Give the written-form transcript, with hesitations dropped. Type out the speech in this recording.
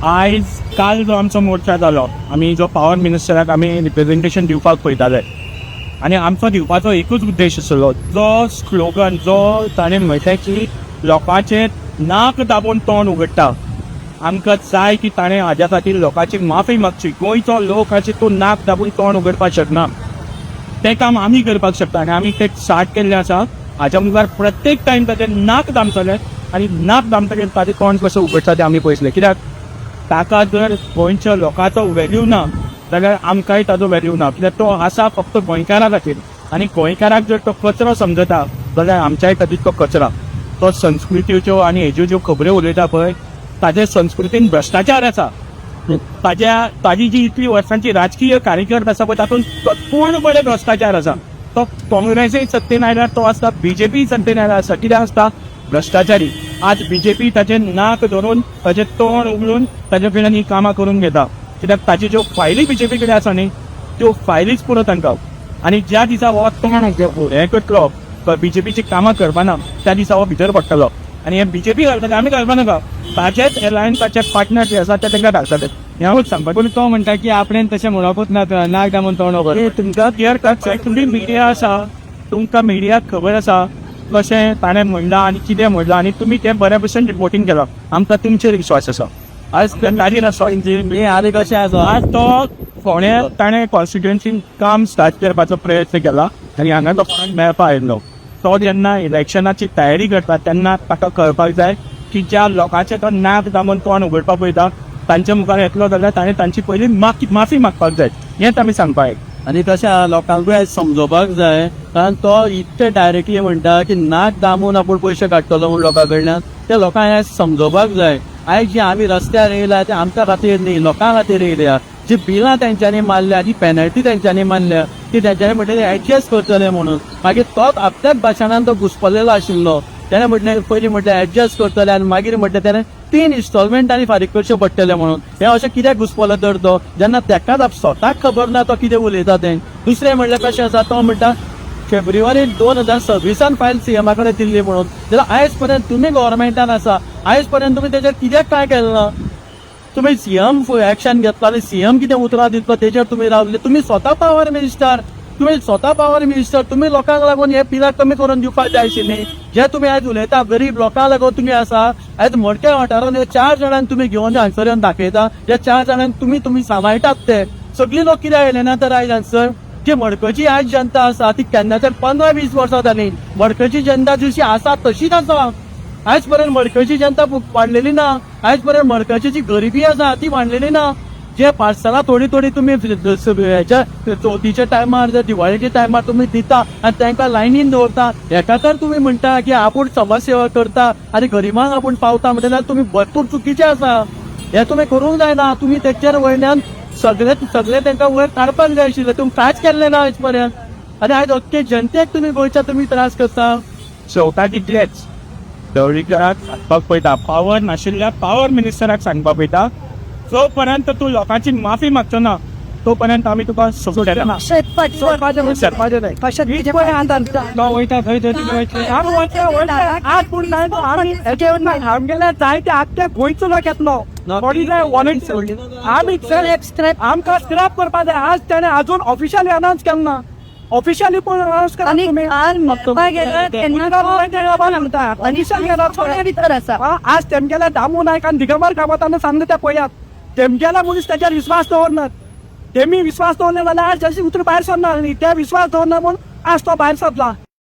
आज काल जो आमचो मोर्चा जालो, आमी जो पावर मिनिस्टराक आमी रिप्रेझेंटेशन दिवपाक पळयताले आनी आमचो दिवपाचो एकूच उद्देश आसलो, जो स्लोगन जो ताणें म्हणलें की लोकांचे नाक दाबून तोंड उगडटा. आमकां जाय की ताणें हाज्या खातीर लोकांची माफी मागची. गोंयचो लोक हाचे तूं नाक दाबून तोंड उगडपाक शकना. तें काम आमी करपाक शकता आनी आमी तें स्टार्ट केल्लें आसा. हाच्या मुखार प्रत्येक टायम ताचें नाक दामतलें आनी नाक दामतकीर ताचें तोंड कसो उगडटा तें आमी पळयतलें. कित्याक ताका जर गोंयच्या लोकांचो व्हॅल्यू ना जाल्यार आमकांय ताचो व्हॅल्यू ना. कित्याक तो आसा फक्त गोंयकारां खातीर आनी गोंयकाराक जर तो कचरो समजता जाल्यार आमच्याय खातीर तो कचरा. तो संस्कृतीच्यो आनी हेज्यो ज्यो खबऱ्यो उलयता पळय ताचे संस्कृतीन भ्रश्टाचार आसा. ताजी जी इतली वर्सांची राजकीय कार्यकर्त आसा पळय तातूंत पूर्णपणे भ्रश्टाचार आसा. तो काँग्रेसीय सत्तेन आयल्यार तो आसता, बीजेपी सत्तेन आयल्यार आसता. कित्याक आसता? भ्रश्टाचारी. आज बीजेपी ताचें नाक धरून ताचें तोंड उगडून ताचे कडल्यान ही कामां करून घेता. कित्याक ताच्यो ज्यो फायली बीजेपी कडेन आसा न्ही त्यो फायलीच पुरो तांकां. आनी ज्या दिसा हो तोंड हें करतलो बीजेपीची कामां करपाना त्या दिसा हो भितर पडटलो आनी हे बीजेपी घालतले आमी घालपा नाका. ताचेच एलायन्साचे पार्टनर जे आसा ते तांकां घालतले. हें हांवूच सांगपाक. पूण तो म्हणटा की आपणें तशें म्हणपूच ना, नाक दामून तोंड उगड. तुमकां क्लियर कट तुमची मिडिया आसा, तुमकां मिडियाक खबर आसा कशें ताणें म्हणलां आनी कितें म्हणलां आनी तुमी तें बऱ्या भशेन रिपोर्टींग केलां. आमकां तुमचेर विश्वास आसा. आज तारीर आसा आनी कशें आसा आज तो फोंड्या ताणें कॉन्स्टिट्युएन्सीन काम स्टार्ट करपाचो प्रयत्न केला आनी हांगा तो फंड मेळपा आयिल्लो. तो जेन्ना इलेक्शनाची तयारी करता तेन्ना ताका कळपाक जाय की ज्या लोकांचे तो नाक दामून तोंड उगडपाक पळयता तांच्या मुखार येतलो जाल्यार ताणें तांची पयलीं माफी मागपाक जाय. हेंच आमी सांगपाक. आनी तशें लोकांकूय आयज समजोवपाक जाय, कारण तो इतकें डायरेक्टली म्हणटा की नाक दामून आपूण पयशे काडटलो म्हूण लोकां कडल्यान. ते लोकांक आयज समजोवपाक जाय आयज जे आमी रस्त्यार येयल्या ते आमच्या खातीर न्ही, लोकां खातीर येयल्या. जी बिलां तेंच्यांनी मारल्या, जी पेनल्टी तेंच्यांनी मारल्या ती तेंच्यांनी म्हणटलें एडजस्ट करतले म्हणून. मागीर तोच आपल्याच भाशणान तो घुसपल्लेलो आशिल्लो. तेणें म्हटलें पयलीं म्हटलें एडजस्ट करतले आनी मागीर म्हटलें तेणें 3 इन्स्टॉलमेंटांनी फारीक करचे पडटले म्हणून. हें अशें कित्याक घुसपलो तर तो जेन्ना तेकाच स्वताक खबर ना तो कितें उलयता तें. दुसरें म्हणल्यार कशें आसा, तो म्हणटा फेब्रुवारी 2026 फायल सीएमा कडेन दिल्ली म्हणून. जाल्यार आयज पर्यंत तुमी गव्हर्मेंटान आसा, आयज पर्यंत तुमी तेजेर कित्याक काय केलें ना? तुमी सीएम एक्शन घेतलो आनी सीएम कितें उतरां दितलो तेजेर तुमी रावले. तुमी स्वता पावर मिनिस्टर, तुमी लोकांक लागून हे पिलार कमी करून दिवपाक जाय आशिल्ली. जे तुमी आयज उलयता गरीब लोकांक लागून तुमी आसा. आयज मडक्या वाठारांत 4 जाणांक तुमी घेवन हांगसर येवन दाखयता. जे 4 जाणांक तुमी सांबाळटात ते सगळीं लोक कित्याक येयले ना तर आयज हांगसर? जी मडकयची आयज जनता आसा ती केन्नाच्यान 15-20 वर्सां जालीं. मडकयची जनता जशी आसा तशीच आसा. आयज पर्यंत मडकयची जनता वाडलेली ना. आयज पर्यंत मडकयची जी गरिबी आसा ती वाडलेली ना. जे पार्सलां थोडी तुमी हेच्या चवथीच्या टायमार जर दिवाळीच्या टायमार तुमी दिता आनी तांकां लायनीन दवरता, हेका तर तुमी म्हणटा की आपूण समाज सेवा करता आनी गरिबांक आपूण पावता म्हणल्यार तुमी भरपूर चुकीचे आसा. हे तुमी करूंक जायना. तुमी तेचेर वयल्यान सगळे तांकां वयर काडपाक जाय आशिल्लें. तुमी कांयच केल्लें ना आयज पर्यंत. आनी आयज अख्खे जनतेक तुमी गोंयच्या तुमी त्रास करता. शेवटा तितलेंच दवडीकराक सांगपाक पळयता, पावर नाशिल्ल्या पावर मिनिस्टराक सांगपाक पळयता, जो पर्यंत तूं लोकांची माफी मागचो ना तो पर्यंत आमी तुका सोडूंक येना. गोंयचो लोक येतलो आमकां स्क्रॅप करपा जाय. आज ताणें अजून ऑफिशियली अनाउन्स केलें ना. ऑफिशियली पण अनाउन्स करा. आज तेमगेल्या दामू नायक आनी दिगंबर कामतान सांगलें त्या पळयात. तेमगेल्या मनीस त्याच्यार विश्वास दवरनात. तेमी विश्वास दवरले जाल्यार आज जशी उतर भायर सरना. ते विश्वास दवरना म्हणून आज तो भायर सरला.